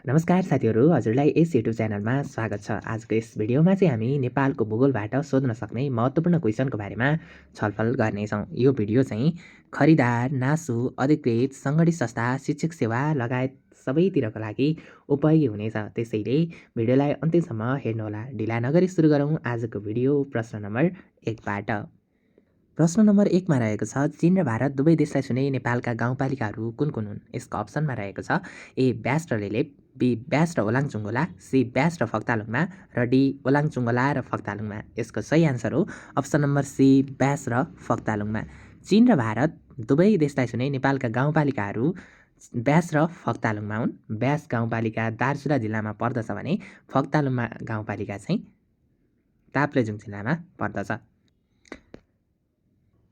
नमस्कार साथीहरू, हजुरलाई यस युट्युब च्यानलमा स्वागत छ। आजको यस भिडियोमा चाहिँ हामी नेपालको भूगोलबाट सोध्न सक्ने महत्त्वपूर्ण क्वेसनको बारेमा छलफल गर्नेछौँ। यो भिडियो चाहिँ खरिदार, नासु, अधिकृत, सङ्गठित संस्था, शिक्षक सेवा लगायत सबैतिरको लागि उपयोगी हुनेछ। त्यसैले भिडियोलाई अन्त्यसम्म हेर्नुहोला। ढिला नगरी सुरु गरौँ आजको भिडियो प्रश्न नम्बर 1बाट। प्रश्न नम्बर 1मा रहेको छ, चीन र भारत दुवै देशलाई छुने नेपालका गाउँपालिकाहरू कुन कुन हुन्? यसको अप्सनमा रहेको छ ए ब्यास र लेलेप, बी ब्यास र ओलाङचुङ्गोला, सी ब्यास र फक्तालुङमा र डी ओलाङचुङ्गोला र फक्तालुङमा। यसको सही आन्सर हो अप्सन नम्बर सी ब्यास र फक्तालुङमा। चीन र भारत दुवै देशलाई छुने नेपालका गाउँपालिकाहरू ब्यास र फक्तालुङमा हुन्। ब्यास गाउँपालिका दार्चुला जिल्लामा पर्दछ भने फक्तालुङमा गाउँपालिका चाहिँ ताप्लेजुङ जिल्लामा पर्दछ।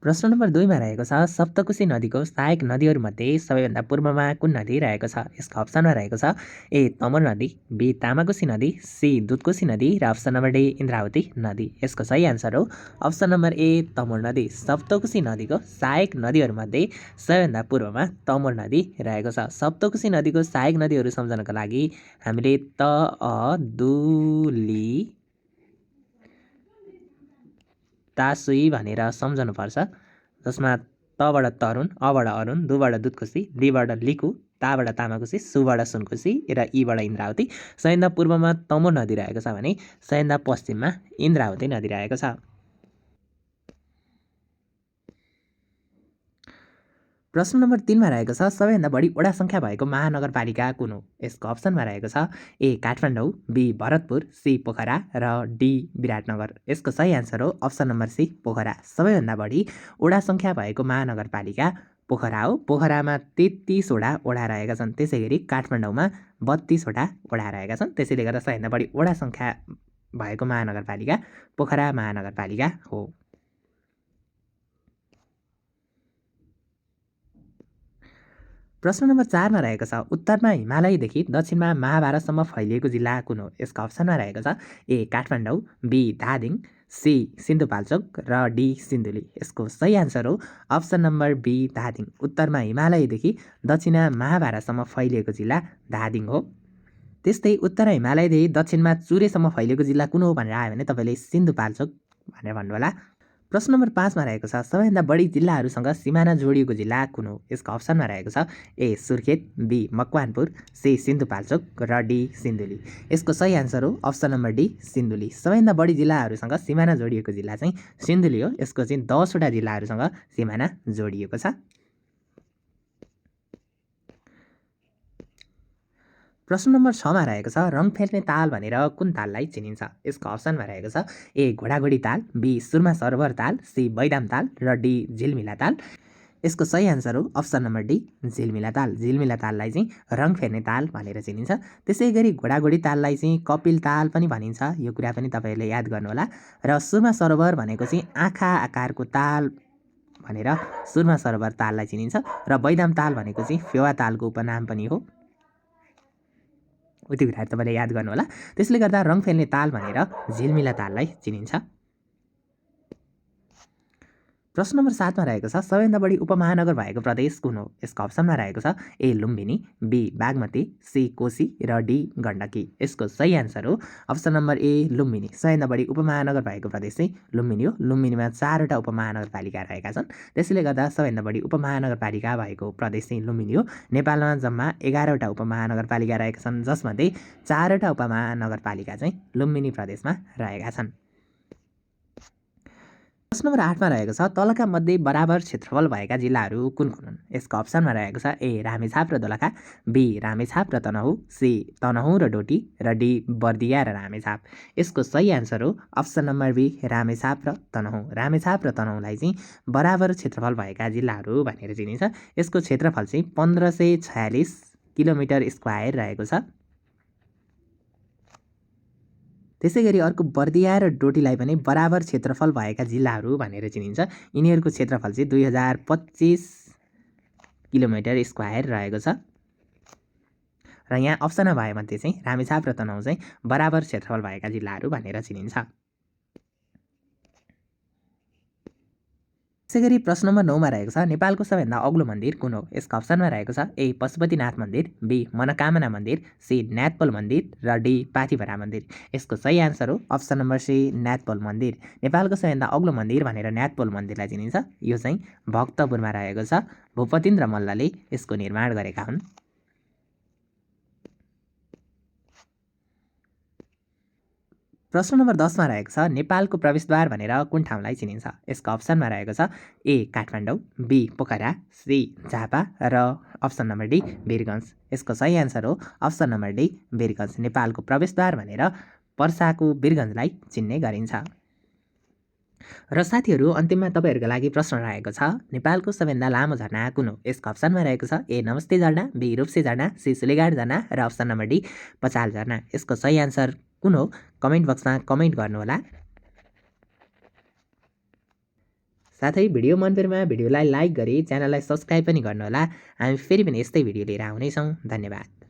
प्रश्न नम्बर 2मा रहेको छ, सप्तकोशी नदीको सहायक नदीहरूमध्ये सबैभन्दा पूर्वमा कुन नदी रहेको छ? यसको अप्सनमा रहेको छ ए तमोर नदी, बी तामाकोशी नदी, सी दुधकोशी नदी र अप्सन नम्बर डी इन्द्रावती नदी। यसको सही आन्सर हो अप्सन नम्बर ए तमोर नदी। सप्तकोशी नदीको सहायक नदीहरूमध्ये सबैभन्दा पूर्वमा तमोर नदी रहेको छ। सप्तकोशी नदीको सहायक नदीहरू सम्झनको लागि हामीले त, अ, दु, ली, तासुई भनेर सम्झनुपर्छ, जसमा तबाट तरुण, अबाट अरुण, दुबाट दुधकोशी, लीबाट लिकु, ताबाट तामाकोशी, सुबाट सुनकोशी र ईबाट इन्द्रावती। सबैभन्दा पूर्वमा तमोर नदी रहेको छ भने सबैभन्दा पश्चिममा इन्द्रावती नदी रहेको छ। प्रश्न नम्बर 3मा रहेको छ, सबैभन्दा बढी वडा सङ्ख्या भएको महानगरपालिका कुन हो? यसको अप्सनमा रहेको छ ए काठमाडौँ, बी भरतपुर, सी पोखरा र डी विराटनगर। यसको सही आन्सर हो अप्सन नम्बर सी पोखरा। सबैभन्दा बढी वडा सङ्ख्या भएको महानगरपालिका पोखरा हो। पोखरामा 33वटा वडा रहेका छन्। त्यसै गरी काठमाडौँमा 32वटा वडा रहेका छन्। त्यसैले गर्दा सबैभन्दा बढी वडा सङ्ख्या भएको महानगरपालिका पोखरा महानगरपालिका हो। प्रश्न नम्बर 4मा रहेको छ, उत्तरमा हिमालयदेखि दक्षिणमा महाभारतसम्म फैलिएको जिल्ला कुन हो? यसको अप्सनमा रहेको छ ए काठमाडौँ, बी धादिङ, सी सिन्धुपाल्चोक र डी सिन्धुली। यसको सही आन्सर हो अप्सन नम्बर बी धादिङ। उत्तरमा हिमालयदेखि दक्षिणमा महाभारतसम्म फैलिएको जिल्ला धादिङ हो। त्यस्तै उत्तर हिमालयदेखि दक्षिणमा चुरेसम्म फैलिएको जिल्ला कुन हो भनेर आयो भने तपाईँले सिन्धुपाल्चोक भनेर भन्नुहोला। प्रश्न नम्बर 5मा रहेको छ, सबैभन्दा बढी जिल्लाहरूसँग सिमाना जोडिएको जिल्ला कुन हो? यसको अप्सनमा रहेको छ ए सुर्खेत, बी मकवानपुर, सी सिन्धुपाल्चोक र डी सिन्धुली। यसको सही आन्सर हो अप्सन नम्बर डी सिन्धुली। सबैभन्दा बढी जिल्लाहरूसँग सिमाना जोडिएको जिल्ला चाहिँ सिन्धुली हो। यसको चाहिँ 10वटा जिल्लाहरूसँग सिमाना जोडिएको छ। प्रश्न नम्बर 6मा रहेको छ, रङ फेर्ने ताल भनेर कुन ताललाई चिनिन्छ? यसको अप्सनमा रहेको छ ए घोडाघोडी ताल, बी सुरमा सरोवर ताल, सी बैदाम ताल र डी झिलमिला ताल। यसको सही आन्सर हो अप्सन नम्बर डी झिलमिला ताल। झिलमिला ताललाई चाहिँ रङ फेर्ने ताल भनेर चिनिन्छ। त्यसै गरी घोडाघोडी ताललाई चाहिँ कपिल ताल पनि भनिन्छ। यो कुरा पनि तपाईँहरूले याद गर्नुहोला। र सुरमा सरोवर भनेको चाहिँ आँखा आकारको ताल भनेर सुरमा सरोवर ताललाई चिनिन्छ। र बैदाम ताल भनेको चाहिँ फेवा तालको उपनाम पनि हो। उति कुराहरू तपाईँले याद गर्नुहोला। त्यसले गर्दा रङ फेर्ने ताल भनेर झिलमिला ताललाई चिनिन्छ। प्रश्न नम्बर 7मा रहेको छ, सबैभन्दा बढी उपमहानगर भएको प्रदेश कुन हो? यसको अप्सनमा रहेको छ ए लुम्बिनी, बी बागमती, सी कोशी र डी गण्डकी। यसको सही आन्सर हो अप्सन नम्बर ए लुम्बिनी। सबैभन्दा बढी उपमहानगर भएको प्रदेश चाहिँ लुम्बिनी हो। लुम्बिनीमा 4वटा उपमहानगरपालिका रहेका छन्। त्यसैले गर्दा सबैभन्दा बढी उपमहानगरपालिका भएको प्रदेश चाहिँ लुम्बिनी हो। नेपालमा जम्मा 11वटा उपमहानगरपालिका रहेका छन्, जसमध्ये 4वटा उपमहानगरपालिका चाहिँ लुम्बिनी प्रदेशमा रहेका छन्। प्रश्न नम्बर 8मा रहेको छ, तलका मध्ये बराबर क्षेत्रफल भएका जिल्लाहरू कुन कुन हुन्? यसको अप्सनमा रहेको छ ए रामेछाप र दोलखा, बी रामेछाप र तनहुँ, सी तनहुँ र डोटी र डी बर्दिया र रामेछाप। यसको सही आन्सर हो अप्सन नम्बर बी रामेछाप र तनहुँ। रामेछाप र तनहुँलाई चाहिँ बराबर क्षेत्रफल भएका जिल्लाहरू भनेर चिनिन्छ। यसको क्षेत्रफल चाहिँ 1546 किलोमिटर स्क्वायर रहेको छ। त्यसै गरी अर्को बर्दिया र डोटीलाई पनि बराबर क्षेत्रफल भएका जिल्लाहरू भनेर चिनिन्छ। यिनीहरूको क्षेत्रफल चाहिँ 2025 किलोमिटर स्क्वायर रहेको छ। र यहाँ अप्सनमा भएमध्ये चाहिँ रामेछाप र तनहुँ चाहिँ बराबर क्षेत्रफल भएका जिल्लाहरू भनेर चिनिन्छ। त्यसै गरी प्रश्न नम्बर 9 मा रहेको छ नेपालको सबैभन्दा अग्लो मन्दिर कुन हो? यसका अप्सनमा रहेको छ ए पशुपतिनाथ मन्दिर, बी मनोकामना मन्दिर, सी न्यातपोल मन्दिर र डी पाथिभरा मन्दिर। यसको सही आन्सर हो अप्सन नम्बर सी न्यातपोल मन्दिर। नेपालको सबैभन्दा अग्लो मन्दिर भनेर न्यातपोल मन्दिरलाई चिनिन्छ। यो चाहिँ भक्तपुरमा रहेको छ। भूपतिन्द्र मल्लले यसको निर्माण गरेका हुन्। प्रश्न नम्बर 10 मा रहेको छ नेपालको प्रवेशद्वार भनेर कुन ठाउँलाई चिनिन्छ? यसको अप्सनमा रहेको छ ए काठमाडौँ, बी पोखरा, सी झापा र अप्सन नम्बर डी वीरगञ्ज। यसको सही आन्सर हो अप्सन नम्बर डी वीरगञ्ज। नेपालको प्रवेशद्वार भनेर पर्साको वीरगञ्जलाई चिन्ने गरिन्छ। र साथीहरू अन्तिममा तपाईँहरूको लागि प्रश्न रहेको छ नेपालको सबैभन्दा लामो झरना कुन हो? यसको अप्सनमा रहेको छ ए नमस्ते झरना, बी रूप्से झरना, सी सुलेगाड झरना र अप्सन नम्बर डी पचाल झरना। यसको सही आन्सर कुन हो? कमेन्ट बक्समा कमेन्ट गर्नुहोला। साथै भिडियो मन परेमा भिडियोलाई लाइक गरी च्यानललाई सब्सक्राइब पनि गर्नुहोला। हामी फेरि पनि यस्तै भिडियो लिएर आउनेछौँ। धन्यवाद।